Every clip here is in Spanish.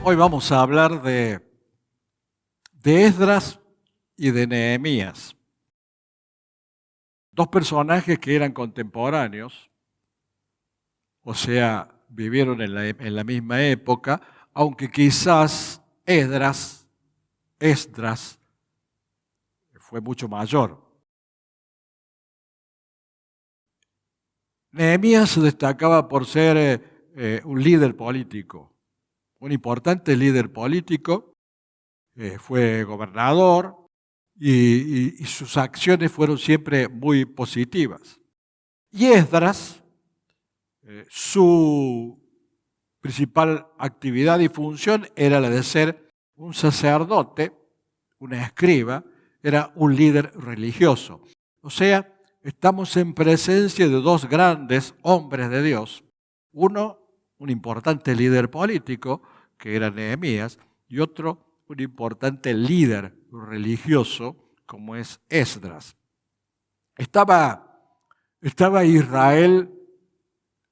Hoy vamos a hablar de Esdras y de Nehemías, dos personajes que eran contemporáneos, o sea, vivieron en la misma época, aunque quizás Esdras fue mucho mayor. Nehemías se destacaba por ser un líder político, un importante líder político, fue gobernador y sus acciones fueron siempre muy positivas. Y Esdras, su principal actividad y función era la de ser un sacerdote, un escriba, era un líder religioso. O sea, estamos en presencia de dos grandes hombres de Dios. Uno, un importante líder político, que era Nehemías, y otro, un importante líder religioso, como es Esdras. Estaba Israel,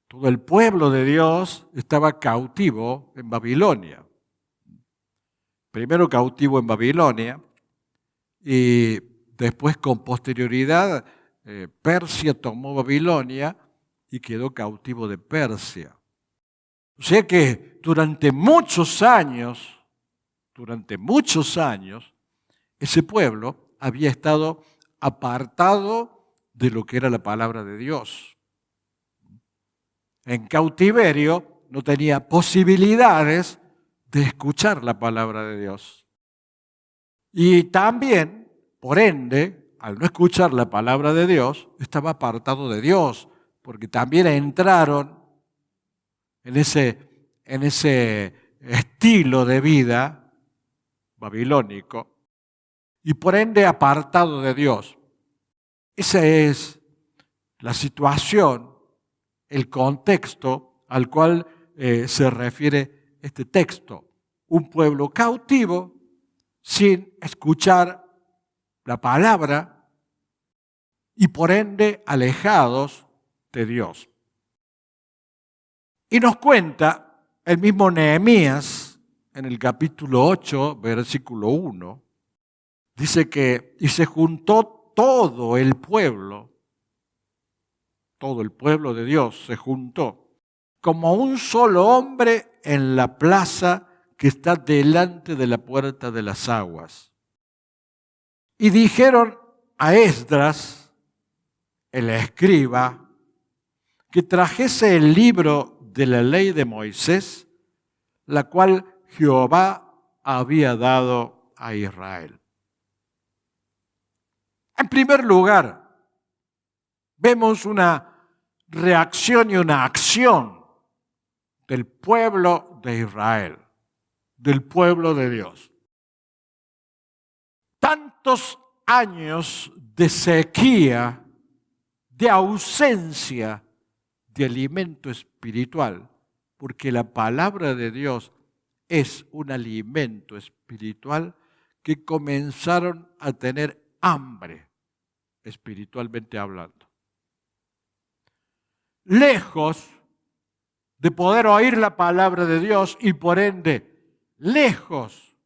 todo el pueblo de Dios estaba cautivo en Babilonia. Primero cautivo en Babilonia y después con posterioridad Persia tomó Babilonia y quedó cautivo de Persia. O sea que durante muchos años, ese pueblo había estado apartado de lo que era la palabra de Dios. En cautiverio no tenía posibilidades de escuchar la palabra de Dios. Y también, por ende, al no escuchar la palabra de Dios, estaba apartado de Dios, porque también entraron en ese estilo de vida babilónico y por ende apartado de Dios. Esa es la situación, el contexto al cual se refiere este texto. Un pueblo cautivo sin escuchar la palabra y por ende alejados de Dios. Y nos cuenta el mismo Nehemías en el capítulo 8, versículo 1, dice que y se juntó todo el pueblo de Dios se juntó como un solo hombre en la plaza que está delante de la puerta de las aguas. Y dijeron a Esdras, el escriba, que trajese el libro de la ley de Moisés, la cual Jehová había dado a Israel. En primer lugar, vemos una reacción y una acción del pueblo de Israel, del pueblo de Dios. Tantos años de sequía, de ausencia de alimento espiritual, porque la palabra de Dios es un alimento espiritual, que comenzaron a tener hambre, espiritualmente hablando. Lejos de poder oír la palabra de Dios y por ende, lejos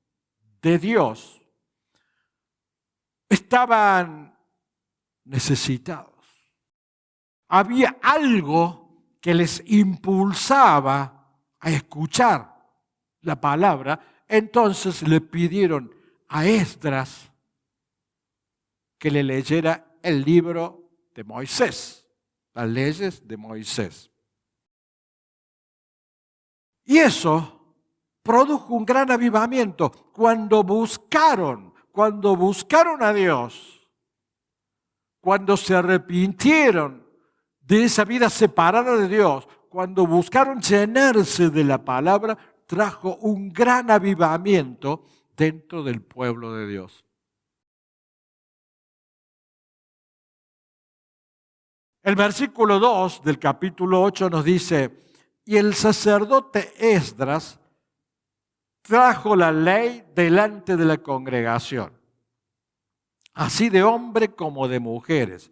de Dios, estaban necesitados. Había algo que les impulsaba a escuchar la palabra, entonces le pidieron a Esdras que le leyera el libro de Moisés, las leyes de Moisés. Y eso produjo un gran avivamiento cuando buscaron a Dios, cuando se arrepintieron de esa vida separada de Dios, cuando buscaron llenarse de la palabra, trajo un gran avivamiento dentro del pueblo de Dios. El versículo 2 del capítulo 8 nos dice: y el sacerdote Esdras trajo la ley delante de la congregación, así de hombres como de mujeres,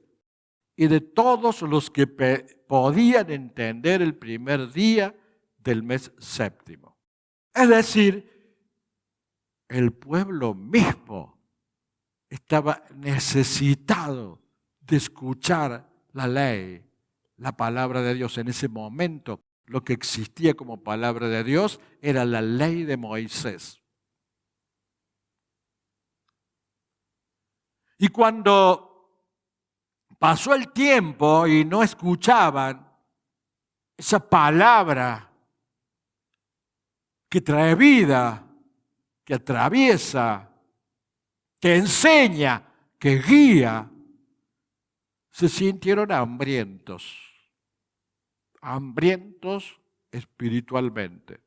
y de todos los que podían entender el primer día del mes séptimo. Es decir, el pueblo mismo estaba necesitado de escuchar la ley, la palabra de Dios. En ese momento, lo que existía como palabra de Dios era la ley de Moisés. Y cuando pasó el tiempo y no escuchaban esa palabra que trae vida, que atraviesa, que enseña, que guía, se sintieron hambrientos espiritualmente.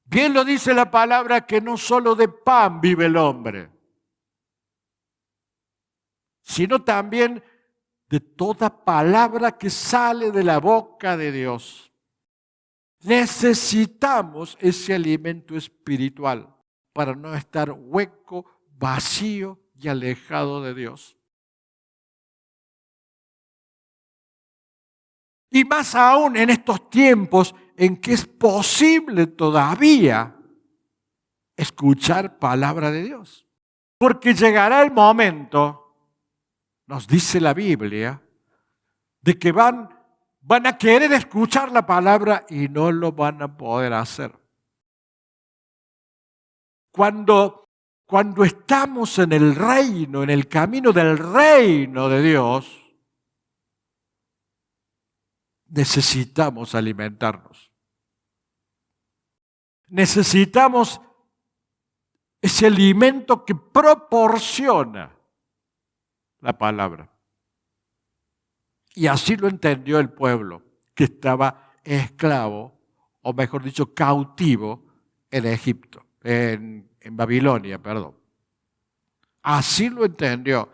Bien lo dice la palabra que no solo de pan vive el hombre, sino también de toda palabra que sale de la boca de Dios. Necesitamos ese alimento espiritual para no estar hueco, vacío y alejado de Dios. Y más aún en estos tiempos en que es posible todavía escuchar palabra de Dios. Porque llegará el momento, nos dice la Biblia, de que van a querer escuchar la palabra y no lo van a poder hacer. Cuando estamos en el reino, en el camino del reino de Dios, necesitamos alimentarnos. Necesitamos ese alimento que proporciona la palabra. Y así lo entendió el pueblo que estaba esclavo, o mejor dicho, cautivo en Egipto, en Babilonia, perdón. Así lo entendió.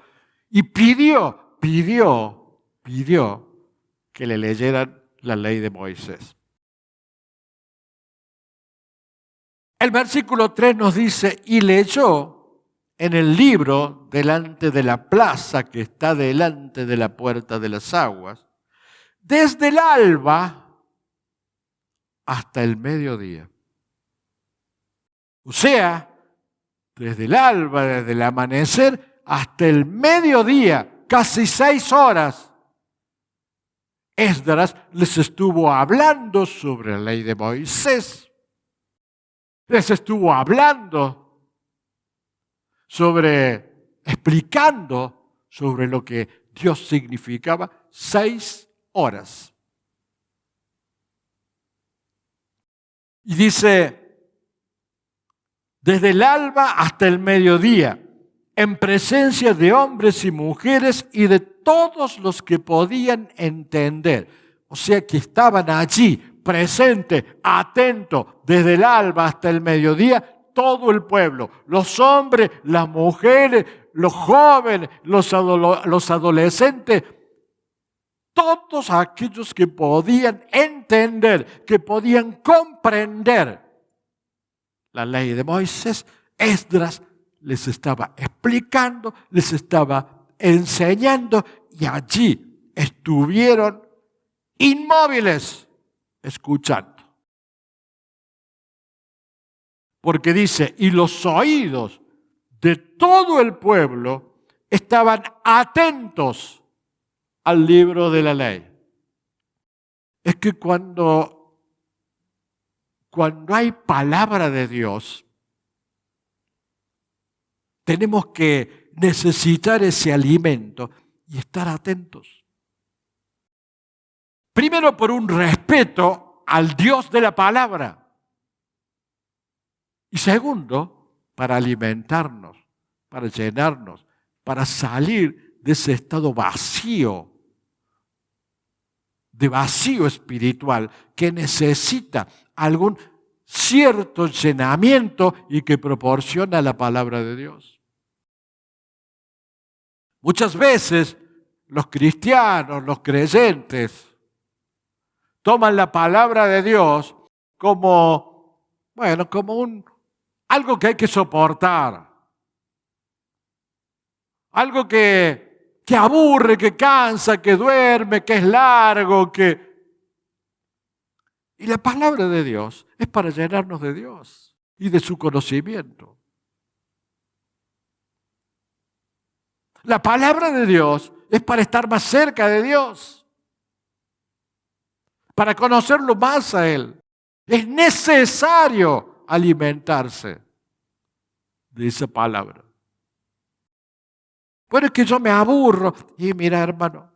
Y pidió que le leyeran la ley de Moisés. El versículo 3 nos dice, y leyó en el libro delante de la plaza que está delante de la puerta de las aguas, desde el alba hasta el mediodía. O sea, desde el alba, desde el amanecer hasta el mediodía, casi 6 horas, Esdras les estuvo hablando sobre la ley de Moisés. Les estuvo hablando explicando sobre lo que Dios significaba 6 horas. Y dice, desde el alba hasta el mediodía, en presencia de hombres y mujeres y de todos los que podían entender. O sea que estaban allí, presente, atento, desde el alba hasta el mediodía, todo el pueblo, los hombres, las mujeres, los jóvenes, los adolescentes, todos aquellos que podían entender, que podían comprender la ley de Moisés. Esdras les estaba explicando, les estaba enseñando y allí estuvieron inmóviles escuchando. Porque dice, y los oídos de todo el pueblo estaban atentos al libro de la ley. Es que cuando hay palabra de Dios, tenemos que necesitar ese alimento y estar atentos. Primero, por un respeto al Dios de la palabra. Y segundo, para alimentarnos, para llenarnos, para salir de ese estado vacío, de vacío espiritual, que necesita algún cierto llenamiento y que proporciona la palabra de Dios. Muchas veces los cristianos, los creyentes, toman la palabra de Dios como algo que hay que soportar, algo que aburre, que cansa, que duerme, que es largo, Y la palabra de Dios es para llenarnos de Dios y de su conocimiento. La palabra de Dios es para estar más cerca de Dios, para conocerlo más a Él. Es necesario alimentarse de esa palabra. Bueno, es que yo me aburro. Y mira, hermano,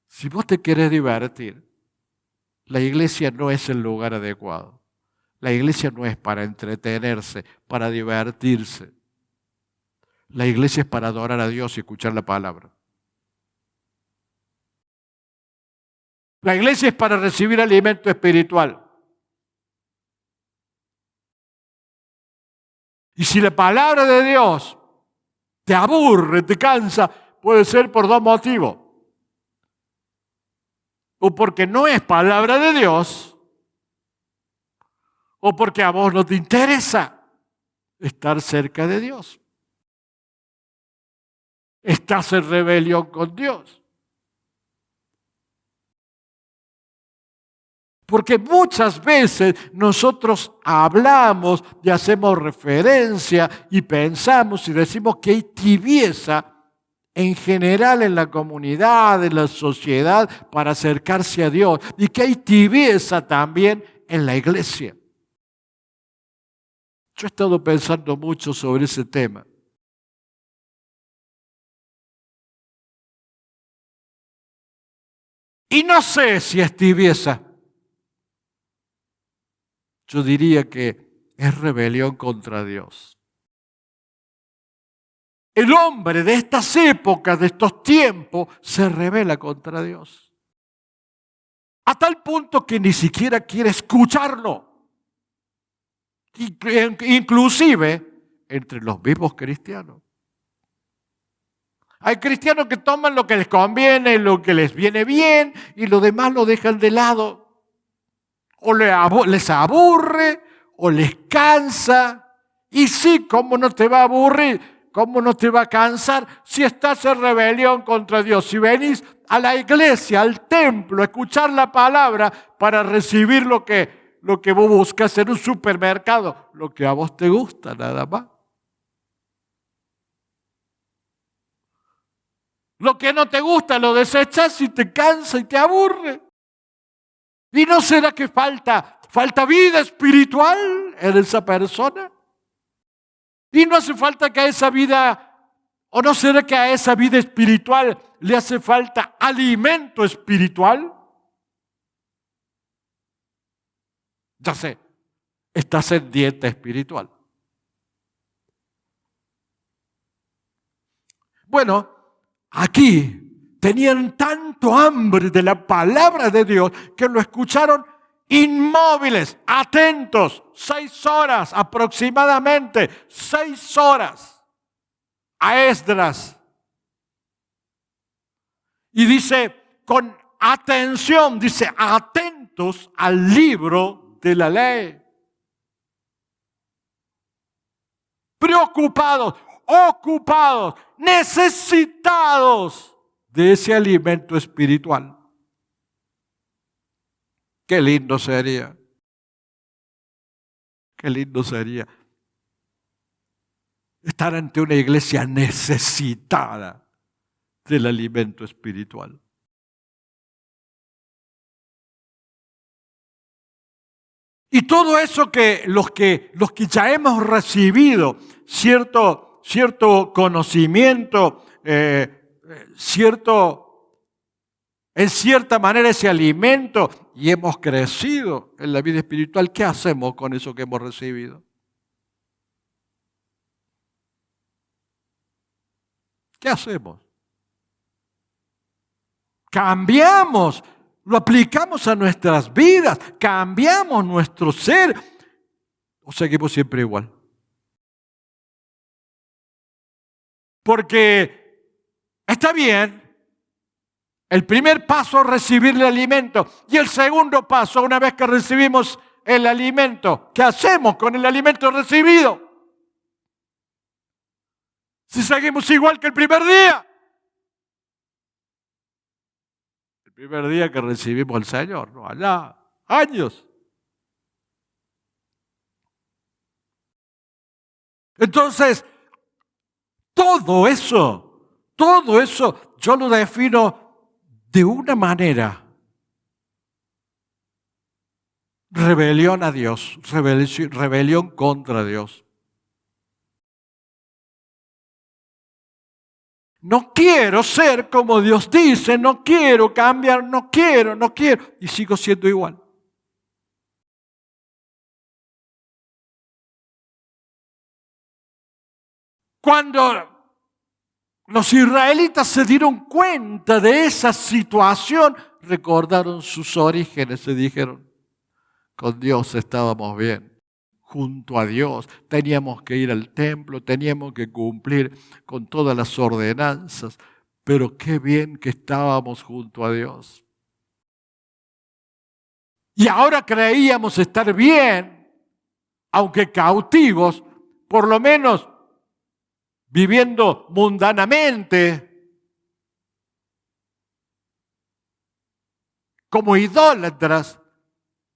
si vos te querés divertir, la iglesia no es el lugar adecuado. La iglesia no es para entretenerse, para divertirse. La iglesia es para adorar a Dios y escuchar la palabra. La iglesia es para recibir alimento espiritual. Y si la palabra de Dios te aburre, te cansa, puede ser por dos motivos. O porque no es palabra de Dios, o porque a vos no te interesa estar cerca de Dios. Estás en rebelión con Dios. Porque muchas veces nosotros hablamos y hacemos referencia y pensamos y decimos que hay tibieza en general en la comunidad, en la sociedad, para acercarse a Dios. Y que hay tibieza también en la iglesia. Yo he estado pensando mucho sobre ese tema. Y no sé si es tibieza. Yo diría que es rebelión contra Dios. El hombre de estas épocas, de estos tiempos, se rebela contra Dios. A tal punto que ni siquiera quiere escucharlo. Inclusive entre los mismos cristianos. Hay cristianos que toman lo que les conviene, lo que les viene bien, y lo demás lo dejan de lado. O les aburre, o les cansa. Y sí, ¿cómo no te va a aburrir? ¿Cómo no te va a cansar si estás en rebelión contra Dios? Si venís a la iglesia, al templo, a escuchar la palabra para recibir lo que vos buscas en un supermercado, lo que a vos te gusta nada más. Lo que no te gusta lo desechas y te cansa y te aburre. ¿Y no será que falta vida espiritual en esa persona? ¿Y no hace falta que a esa vida, o no será que a esa vida espiritual le hace falta alimento espiritual? Ya sé, estás en dieta espiritual. Bueno, aquí tenían tanto hambre de la palabra de Dios que lo escucharon inmóviles, atentos, 6 horas aproximadamente, 6 horas a Esdras. Y dice, con atención, dice, atentos al libro de la ley. Preocupados, ocupados, necesitados de ese alimento espiritual. Qué lindo sería. Qué lindo sería estar ante una iglesia necesitada del alimento espiritual. Y todo eso que los que ya hemos recibido cierto conocimiento, en cierta manera ese alimento, y hemos crecido en la vida espiritual, ¿qué hacemos con eso que hemos recibido? ¿Qué hacemos? Cambiamos, lo aplicamos a nuestras vidas, cambiamos nuestro ser, o seguimos siempre igual. Porque está bien, el primer paso es recibir el alimento, y el segundo paso, una vez que recibimos el alimento, ¿qué hacemos con el alimento recibido? Si seguimos igual que el primer día. El primer día que recibimos al Señor, ¿no? Allá años. Entonces, todo eso yo lo defino de una manera. Rebelión a Dios, rebelión contra Dios. No quiero ser como Dios dice, no quiero cambiar, no quiero, y sigo siendo igual. Cuando los israelitas se dieron cuenta de esa situación, recordaron sus orígenes y dijeron, con Dios estábamos bien. Junto a Dios, teníamos que ir al templo, teníamos que cumplir con todas las ordenanzas, pero qué bien que estábamos junto a Dios. Y ahora creíamos estar bien, aunque cautivos, por lo menos viviendo mundanamente, como idólatras,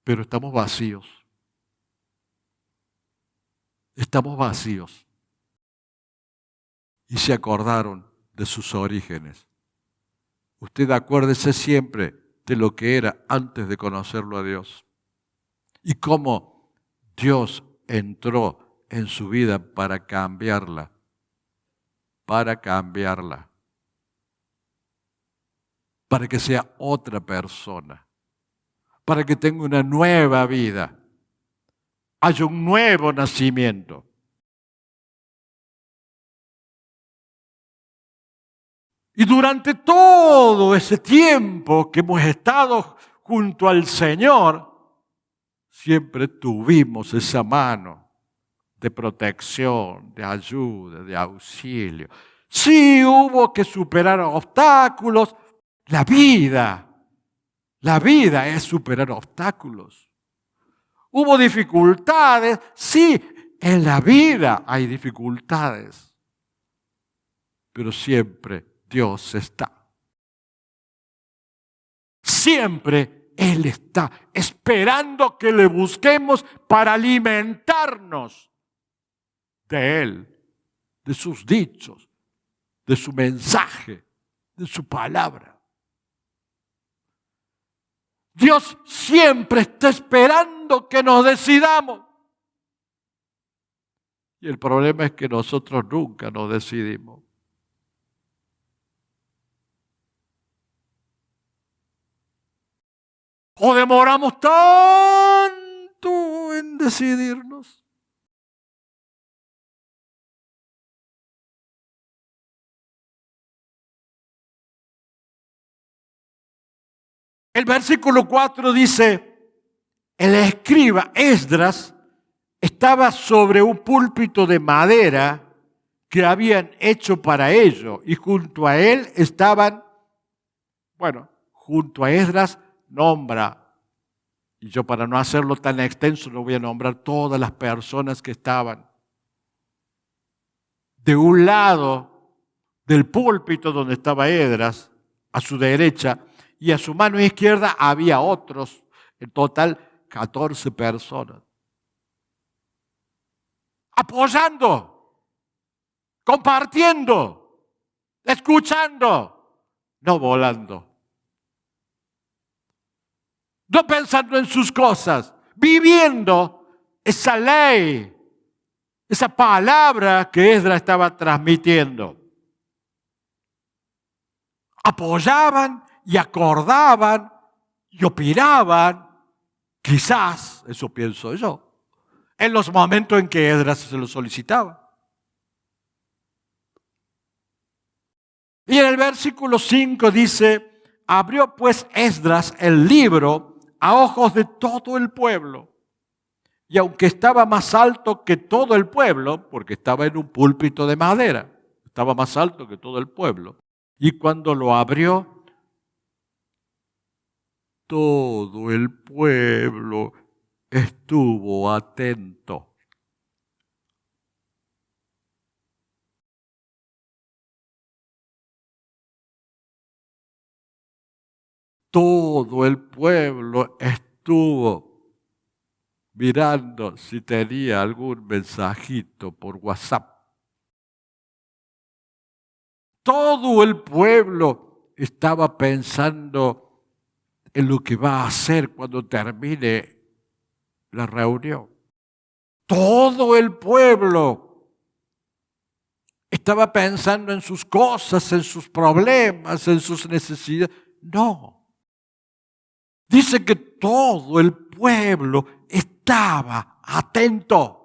pero estamos vacíos. Estamos vacíos. Y se acordaron de sus orígenes. Usted acuérdese siempre de lo que era antes de conocerlo a Dios. Y cómo Dios entró en su vida para cambiarla. Para que sea otra persona. Para que tenga una nueva vida. Haya un nuevo nacimiento. Y durante todo ese tiempo que hemos estado junto al Señor, siempre tuvimos esa mano de protección, de ayuda, de auxilio. Sí hubo que superar obstáculos. La vida es superar obstáculos. Hubo dificultades, sí, en la vida hay dificultades, pero siempre Dios está. Siempre Él está esperando que le busquemos para alimentarnos de Él, de sus dichos, de su mensaje, de su palabra. Dios siempre está esperando que nos decidamos. Y el problema es que nosotros nunca nos decidimos. O demoramos tanto en decidirnos. El versículo 4 dice, el escriba Esdras estaba sobre un púlpito de madera que habían hecho para ello, y junto a él estaban, junto a Esdras nombra, y yo para no hacerlo tan extenso no voy a nombrar todas las personas que estaban. De un lado del púlpito donde estaba Esdras, a su derecha, y a su mano izquierda había otros, en total 14 personas. Apoyando, compartiendo, escuchando, no volando. No pensando en sus cosas, viviendo esa ley, esa palabra que Esdras estaba transmitiendo. Apoyaban y acordaban y opinaban, quizás, eso pienso yo, en los momentos en que Esdras se lo solicitaba. Y en el versículo 5 dice, abrió pues Esdras el libro a ojos de todo el pueblo. Y aunque estaba más alto que todo el pueblo, porque estaba en un púlpito de madera, estaba más alto que todo el pueblo, y cuando lo abrió, todo el pueblo estuvo atento. Todo el pueblo estuvo estuvo mirando si tenía algún mensajito por WhatsApp. Todo el pueblo estaba pensando en lo que va a hacer cuando termine la reunión. Todo el pueblo estaba pensando en sus cosas, en sus problemas, en sus necesidades. No. Dice que todo el pueblo estaba atento.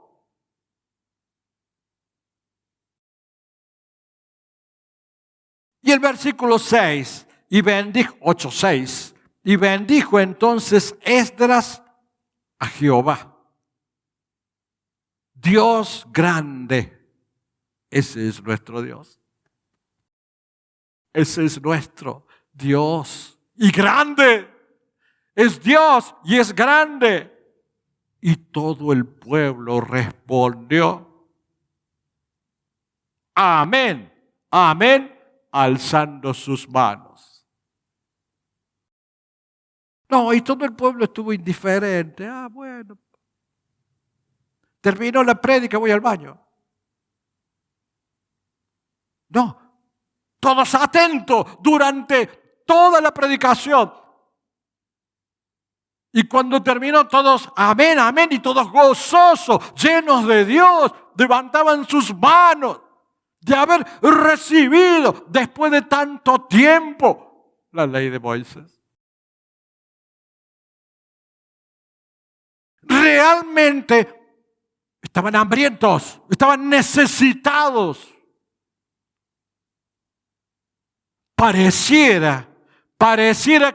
Y el versículo 6, y bendijo, 8:6, y bendijo entonces Esdras a Jehová, Dios grande. Ese es nuestro Dios. Ese es nuestro Dios. Y grande. Es Dios y es grande. Y todo el pueblo respondió: amén, amén, alzando sus manos. No, y todo el pueblo estuvo indiferente. Bueno. Terminó la prédica, voy al baño. No, todos atentos durante toda la predicación. Y cuando terminó, todos amén, amén, y todos gozosos, llenos de Dios, levantaban sus manos de haber recibido después de tanto tiempo la ley de Moisés. Realmente estaban hambrientos, estaban necesitados. Pareciera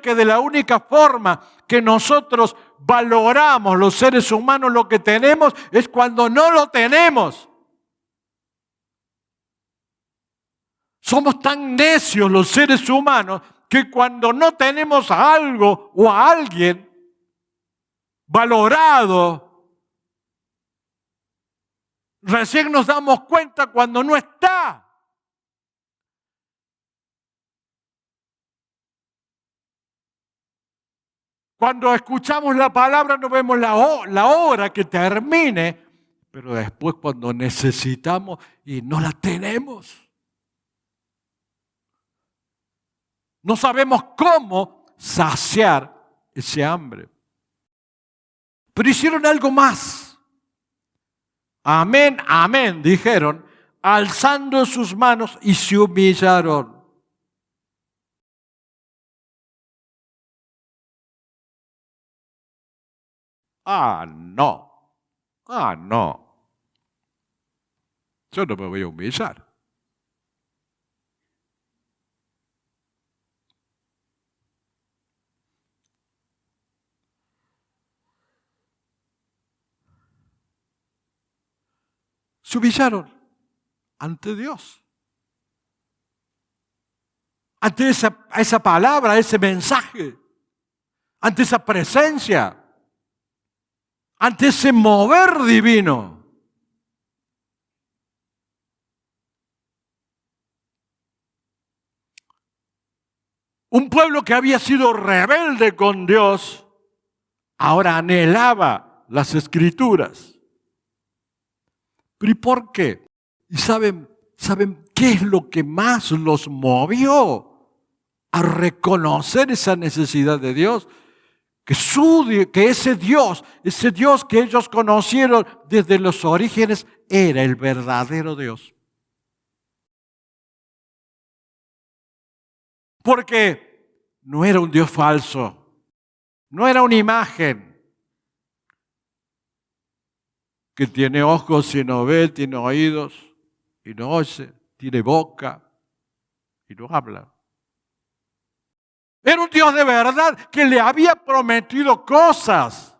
que de la única forma que nosotros valoramos los seres humanos lo que tenemos es cuando no lo tenemos. Somos tan necios los seres humanos que cuando no tenemos a algo o a alguien valorado, recién nos damos cuenta cuando no está. Cuando escuchamos la palabra no vemos la hora que termine, pero después cuando necesitamos y no la tenemos, no sabemos cómo saciar ese hambre. Pero hicieron algo más. Amén, amén, dijeron, alzando sus manos y se humillaron. No. Yo no me voy a humillar. Se humillaron ante Dios. Ante esa palabra, ese mensaje. Ante esa presencia. Ante ese mover divino. Un pueblo que había sido rebelde con Dios, ahora anhelaba las Escrituras. ¿Pero y por qué? ¿Y saben qué es lo que más los movió a reconocer esa necesidad de Dios? Que ese Dios que ellos conocieron desde los orígenes, era el verdadero Dios. Porque no era un Dios falso, no era una imagen que tiene ojos y no ve, tiene oídos y no oye, tiene boca y no habla. Era un Dios de verdad que le había prometido cosas.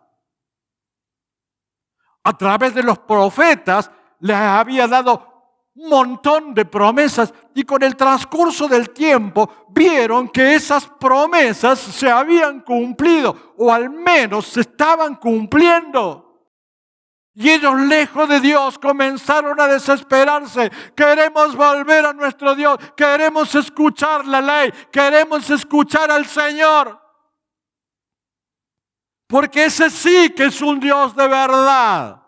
A través de los profetas les había dado un montón de promesas y con el transcurso del tiempo vieron que esas promesas se habían cumplido o al menos se estaban cumpliendo. Y ellos, lejos de Dios, comenzaron a desesperarse. Queremos volver a nuestro Dios, queremos escuchar la ley, queremos escuchar al Señor. Porque ese sí que es un Dios de verdad.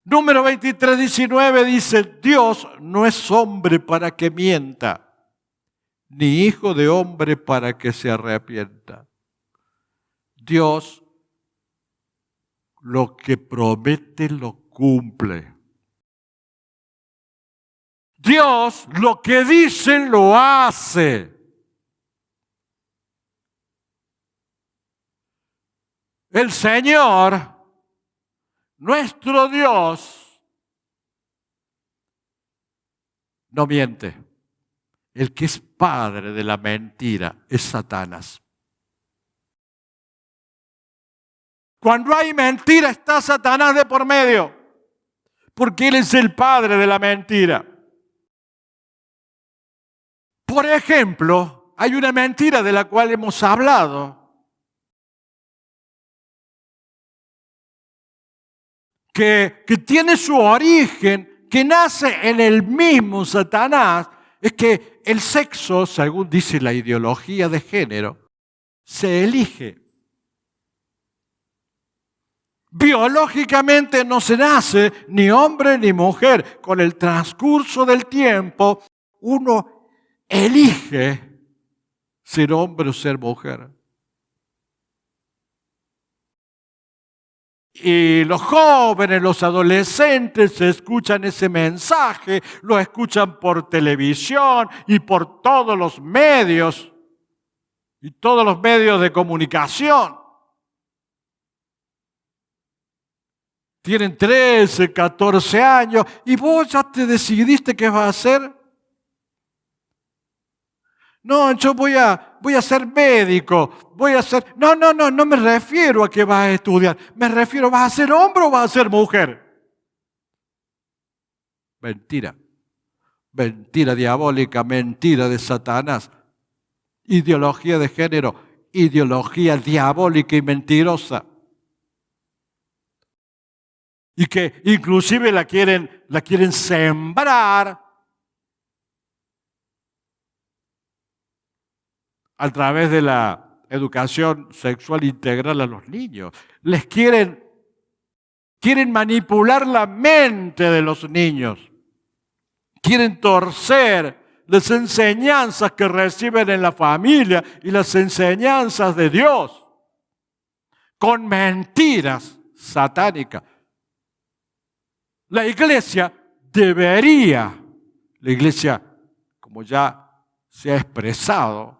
Número 23, 19 dice, Dios no es hombre para que mienta, ni hijo de hombre para que se arrepienta. Dios lo que promete lo cumple. Dios lo que dice lo hace. El Señor, nuestro Dios, no miente. El que es padre de la mentira es Satanás. Cuando hay mentira está Satanás de por medio, porque él es el padre de la mentira. Por ejemplo, hay una mentira de la cual hemos hablado, que tiene su origen, que nace en el mismo Satanás, es que el sexo, según dice la ideología de género, se elige. Biológicamente no se nace ni hombre ni mujer. Con el transcurso del tiempo, uno elige ser hombre o ser mujer. Y los jóvenes, los adolescentes escuchan ese mensaje, lo escuchan por televisión y por todos los medios de comunicación. Tienen 13, 14 años y vos ya te decidiste qué vas a hacer. No, yo voy a ser médico, No me refiero a que vas a estudiar, me refiero, ¿vas a ser hombre o vas a ser mujer? Mentira, mentira diabólica, mentira de Satanás, ideología de género, ideología diabólica y mentirosa. Y que inclusive la quieren sembrar a través de la educación sexual integral a los niños. Les quieren manipular la mente de los niños. Quieren torcer las enseñanzas que reciben en la familia y las enseñanzas de Dios con mentiras satánicas. La iglesia, como ya se ha expresado,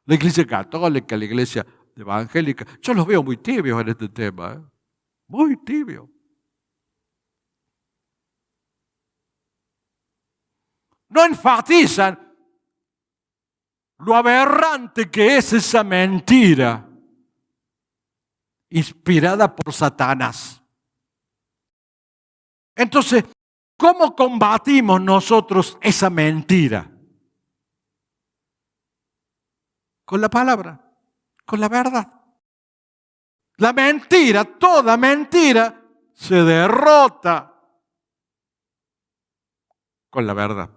la iglesia católica, la iglesia evangélica, yo los veo muy tibios en este tema, muy tibios. No enfatizan lo aberrante que es esa mentira inspirada por Satanás. Entonces, ¿cómo combatimos nosotros esa mentira? Con la palabra, con la verdad. La mentira, toda mentira, se derrota con la verdad.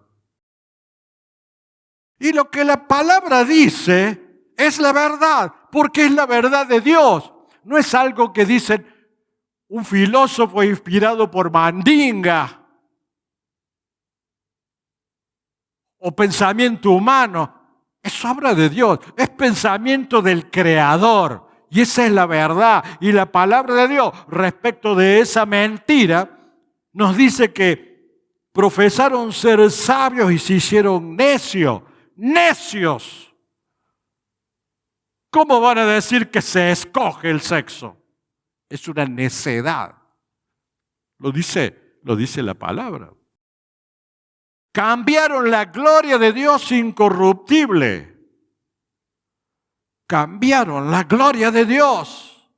Y lo que la palabra dice es la verdad, porque es la verdad de Dios. No es algo que dicen un filósofo inspirado por Mandinga o pensamiento humano. Es obra de Dios, es pensamiento del Creador. Y esa es la verdad. Y la palabra de Dios respecto de esa mentira nos dice que profesaron ser sabios y se hicieron necios. ¡Necios! ¿Cómo van a decir que se escoge el sexo? Es una necedad. Lo dice la palabra. Cambiaron la gloria de Dios incorruptible. Cambiaron la gloria de Dios.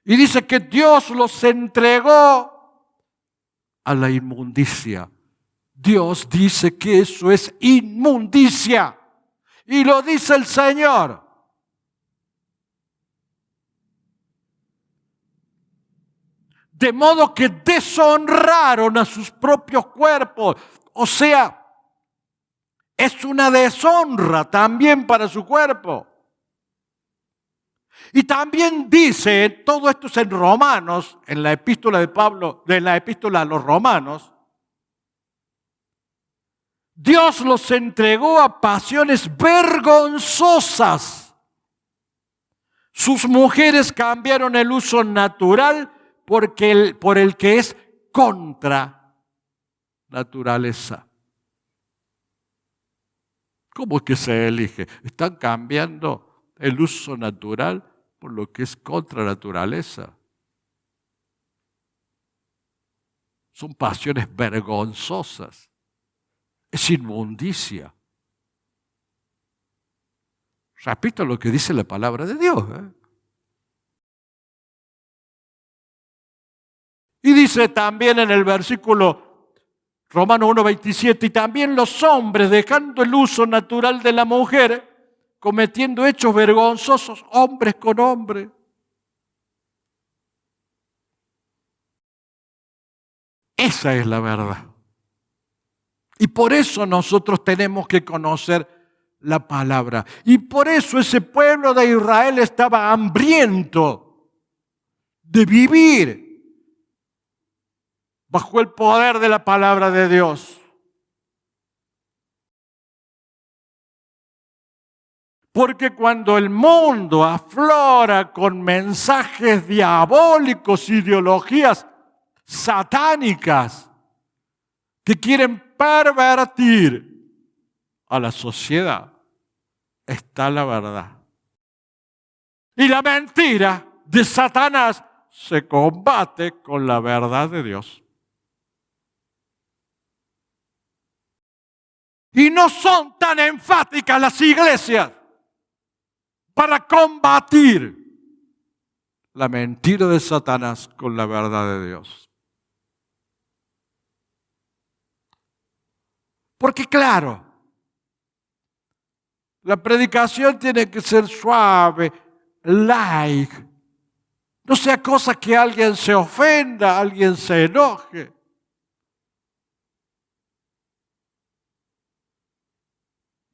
Y dice que Dios los entregó a la inmundicia. Dios dice que eso es inmundicia. Y lo dice el Señor. De modo que deshonraron a sus propios cuerpos. O sea, es una deshonra también para su cuerpo. Y también dice, todo esto es en Romanos, en la epístola de Pablo, de la epístola a los Romanos, Dios los entregó a pasiones vergonzosas. Sus mujeres cambiaron el uso natural por el que es contra naturaleza. ¿Cómo es que se elige? Están cambiando el uso natural por lo que es contra naturaleza. Son pasiones vergonzosas. Es inmundicia. Repito lo que dice la palabra de Dios. Y dice también en el versículo Romanos 1:27, y también los hombres, dejando el uso natural de la mujer, cometiendo hechos vergonzosos, hombres con hombres. Esa es la verdad. Y por eso nosotros tenemos que conocer la palabra. Y por eso ese pueblo de Israel estaba hambriento de vivir bajo el poder de la palabra de Dios. Porque cuando el mundo aflora con mensajes diabólicos, ideologías satánicas que quieren pervertir a la sociedad, está la verdad. Y la mentira de Satanás se combate con la verdad de Dios. Y no son tan enfáticas las iglesias para combatir la mentira de Satanás con la verdad de Dios. Porque claro, la predicación tiene que ser suave, light. No sea cosa que alguien se ofenda, alguien se enoje.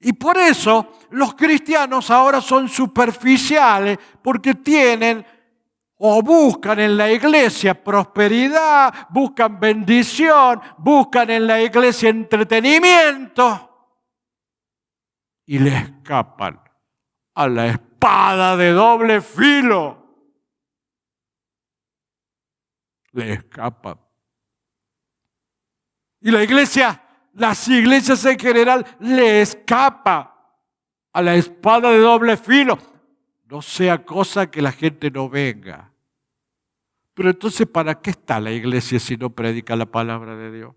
Y por eso los cristianos ahora son superficiales porque tienen o buscan en la iglesia prosperidad, buscan bendición, buscan en la iglesia entretenimiento y le escapan a la espada de doble filo. Le escapan. Y las iglesias en general le escapa a la espada de doble filo. No sea cosa que la gente no venga. Pero entonces, ¿para qué está la iglesia si no predica la palabra de Dios?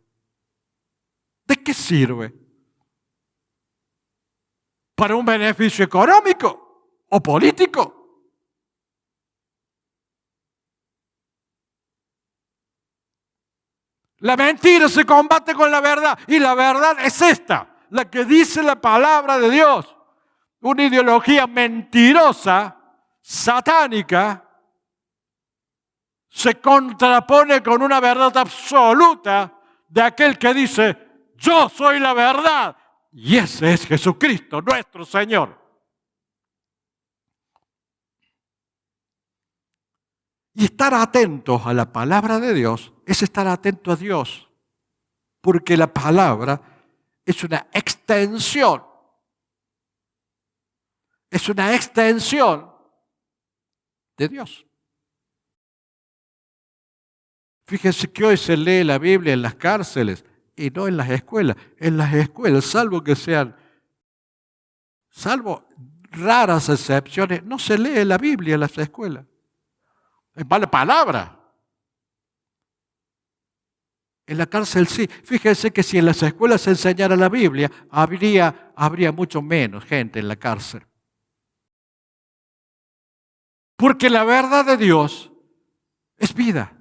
¿De qué sirve? ¿Para un beneficio económico o político? La mentira se combate con la verdad y la verdad es esta, la que dice la palabra de Dios. Una ideología mentirosa, satánica, se contrapone con una verdad absoluta de aquel que dice, yo soy la verdad. Y ese es Jesucristo, nuestro Señor. Y estar atentos a la palabra de Dios es estar atento a Dios. Porque la palabra es una extensión. Es una extensión de Dios. Fíjense que hoy se lee la Biblia en las cárceles y no en las escuelas. En las escuelas, salvo raras excepciones, no se lee la Biblia en las escuelas. Es mala palabra. En la cárcel sí. Fíjense que si en las escuelas se enseñara la Biblia, habría mucho menos gente en la cárcel. Porque la verdad de Dios es vida.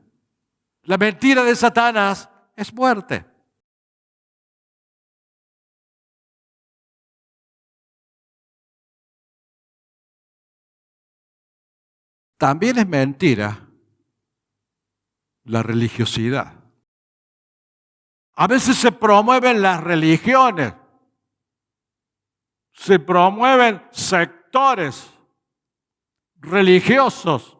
La mentira de Satanás es muerte. También es mentira la religiosidad. A veces se promueven las religiones, se promueven sectores religiosos.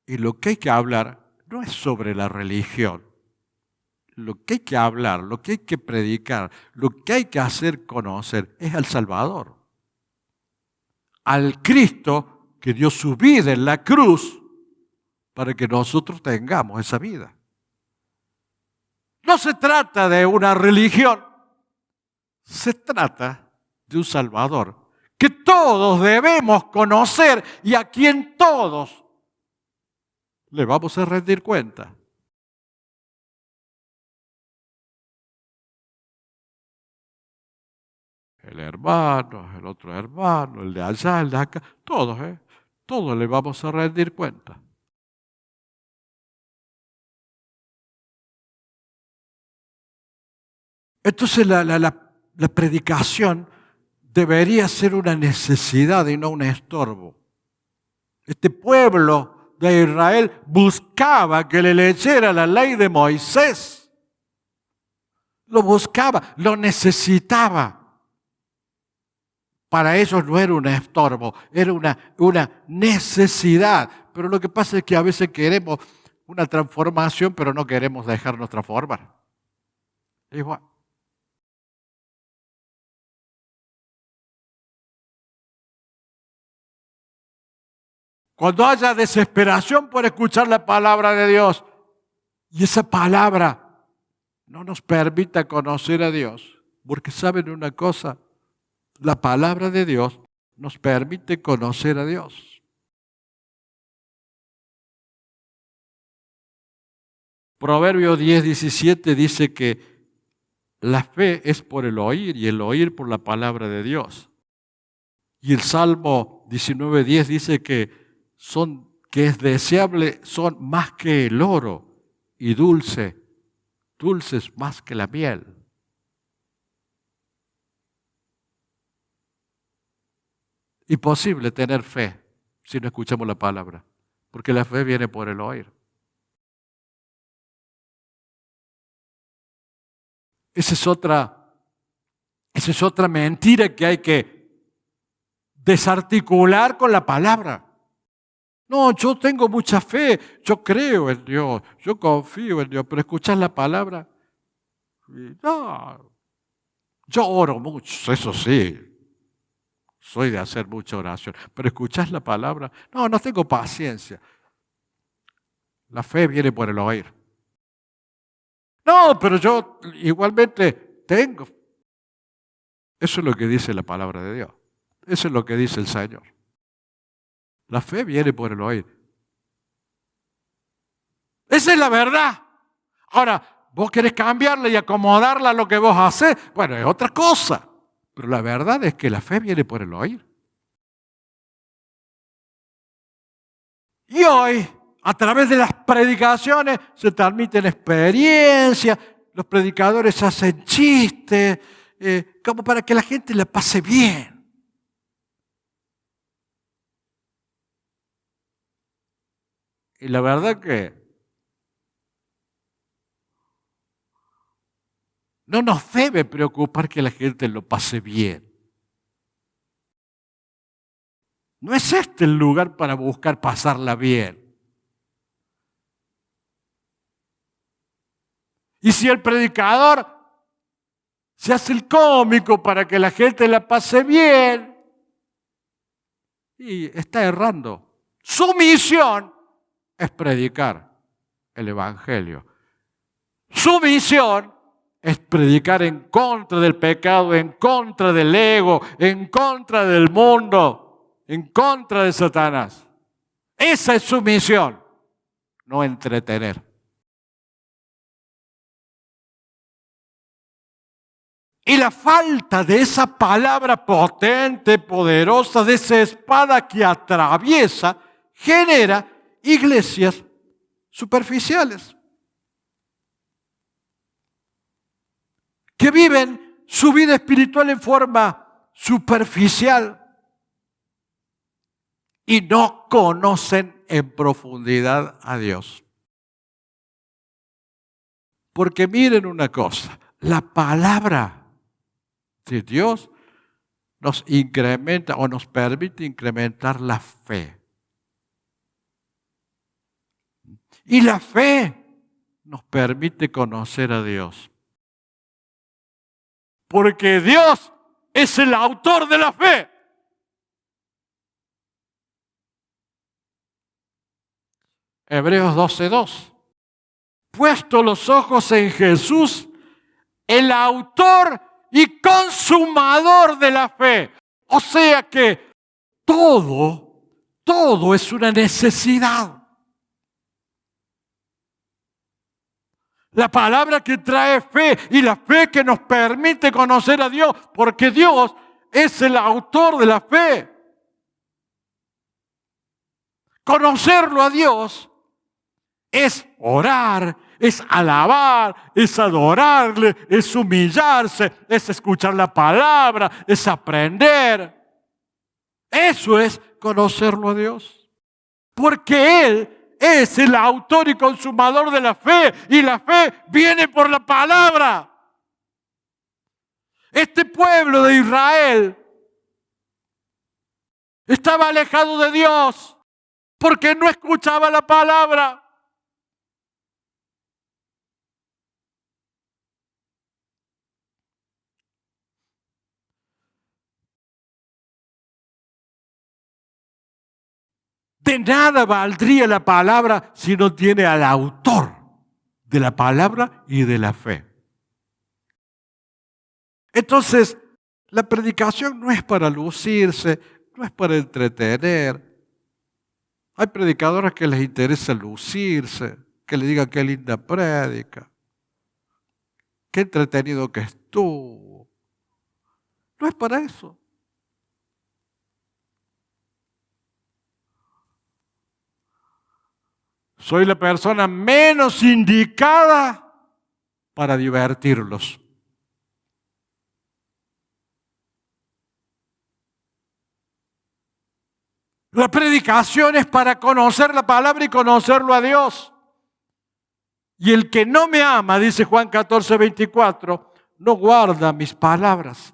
Y lo que hay que hablar no es sobre la religión. Lo que hay que hablar, lo que hay que predicar, lo que hay que hacer conocer es al Salvador. Al Cristo que dio su vida en la cruz para que nosotros tengamos esa vida. No se trata de una religión, se trata de un Salvador que todos debemos conocer y a quien todos le vamos a rendir cuenta. El hermano, el otro hermano, el de allá, el de acá, todos, todos le vamos a rendir cuenta. Entonces la predicación debería ser una necesidad y no un estorbo. Este pueblo de Israel buscaba que le leyera la ley de Moisés. Lo buscaba, lo necesitaba. Para ellos no era un estorbo, era una necesidad. Pero lo que pasa es que a veces queremos una transformación, pero no queremos dejarnos transformar. Igual. Cuando haya desesperación por escuchar la palabra de Dios y esa palabra no nos permita conocer a Dios, porque saben una cosa, la palabra de Dios nos permite conocer a Dios. Proverbio 10:17 dice que la fe es por el oír y el oír por la palabra de Dios. Y el Salmo 19:10 dice que es deseable, son más que el oro y dulces más que la miel. Imposible tener fe si no escuchamos la palabra, porque la fe viene por el oír. Esa es otra mentira que hay que desarticular con la palabra. No, yo tengo mucha fe, yo creo en Dios, yo confío en Dios, pero escuchar la palabra, no, yo oro mucho, eso sí, soy de hacer mucha oración, pero escuchar la palabra, no tengo paciencia. La fe viene por el oír. No, pero yo igualmente tengo. Eso es lo que dice la palabra de Dios. Eso es lo que dice el Señor. La fe viene por el oír. Esa es la verdad. Ahora, vos querés cambiarla y acomodarla a lo que vos hacés. Bueno, es otra cosa. Pero la verdad es que la fe viene por el oír. Y hoy, a través de las predicaciones, se transmiten experiencias. Los predicadores hacen chistes, como para que la gente la pase bien. Y la verdad que no nos debe preocupar que la gente lo pase bien. No es este el lugar para buscar pasarla bien. Y si el predicador se hace el cómico para que la gente la pase bien, y está errando. Su misión es predicar el Evangelio. Su misión es predicar en contra del pecado, en contra del ego, en contra del mundo, en contra de Satanás. Esa es su misión, no entretener. Y la falta de esa palabra potente, poderosa, de esa espada que atraviesa, genera iglesias superficiales, que viven su vida espiritual en forma superficial y no conocen en profundidad a Dios. Porque miren una cosa, la palabra de Dios nos incrementa o nos permite incrementar la fe. Y la fe nos permite conocer a Dios. Porque Dios es el autor de la fe. Hebreos 12:2. Puesto los ojos en Jesús, el autor y consumador de la fe. O sea que todo es una necesidad. La palabra que trae fe y la fe que nos permite conocer a Dios, porque Dios es el autor de la fe. Conocerlo a Dios es orar, es alabar, es adorarle, es humillarse, es escuchar la palabra, es aprender. Eso es conocerlo a Dios. Porque Él es el autor y consumador de la fe, y la fe viene por la palabra. Este pueblo de Israel estaba alejado de Dios porque no escuchaba la palabra. De nada valdría la palabra si no tiene al autor de la palabra y de la fe. Entonces, la predicación no es para lucirse, no es para entretener. Hay predicadores que les interesa lucirse, que le digan qué linda prédica, qué entretenido que estuvo. No es para eso. Soy la persona menos indicada para divertirlos. La predicación es para conocer la palabra y conocerlo a Dios. Y el que no me ama, dice Juan 14:24, no guarda mis palabras.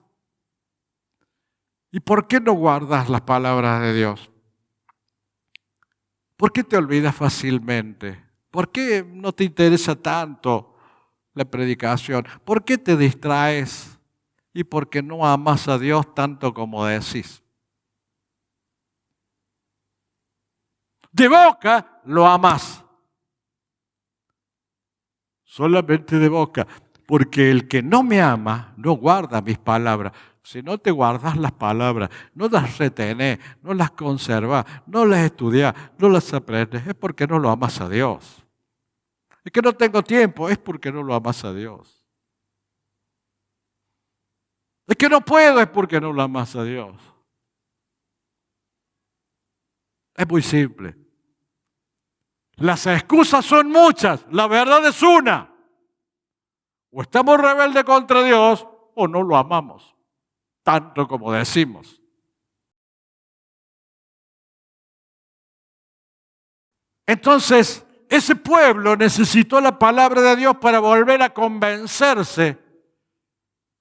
¿Y por qué no guardas las palabras de Dios? ¿Por qué te olvidas fácilmente? ¿Por qué no te interesa tanto la predicación? ¿Por qué te distraes? ¿Y por qué no amas a Dios tanto como decís? De boca lo amás. Solamente de boca. Porque el que no me ama no guarda mis palabras. Si no te guardas las palabras, no las retenés, no las conservas, no las estudias, no las aprendes, es porque no lo amas a Dios. Es que no tengo tiempo, es porque no lo amas a Dios. Es que no puedo, es porque no lo amas a Dios. Es muy simple. Las excusas son muchas, la verdad es una. O estamos rebeldes contra Dios o no lo amamos, tanto como decimos. Entonces, ese pueblo necesitó la palabra de Dios para volver a convencerse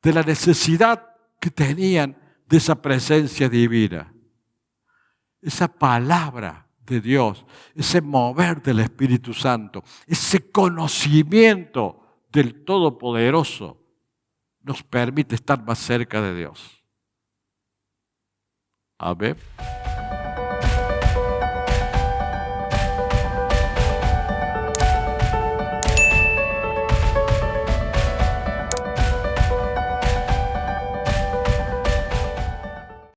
de la necesidad que tenían de esa presencia divina. Esa palabra de Dios, ese mover del Espíritu Santo, ese conocimiento del Todopoderoso nos permite estar más cerca de Dios. Amén.